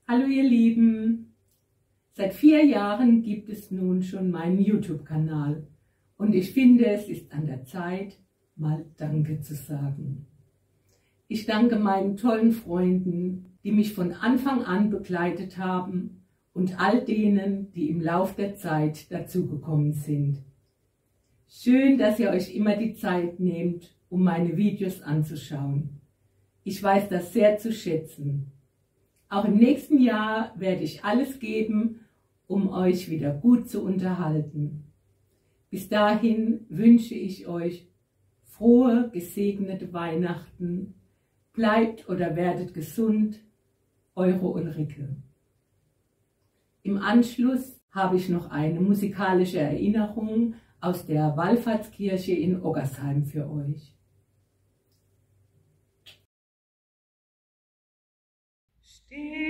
Hallo ihr Lieben! Seit 4 Jahren gibt es nun schon meinen YouTube-Kanal und ich finde, es ist an der Zeit, mal Danke zu sagen. Ich danke meinen tollen Freunden, die mich von Anfang an begleitet haben und all denen, die im Lauf der Zeit dazugekommen sind. Schön, dass ihr euch immer die Zeit nehmt, um meine Videos anzuschauen. Ich weiß das sehr zu schätzen. Auch im nächsten Jahr werde ich alles geben, um euch wieder gut zu unterhalten. Bis dahin wünsche ich euch frohe, gesegnete Weihnachten. Bleibt oder werdet gesund, eure Ulrike. Im Anschluss habe ich noch eine musikalische Erinnerung aus der Wallfahrtskirche in Oggersheim für euch. Steh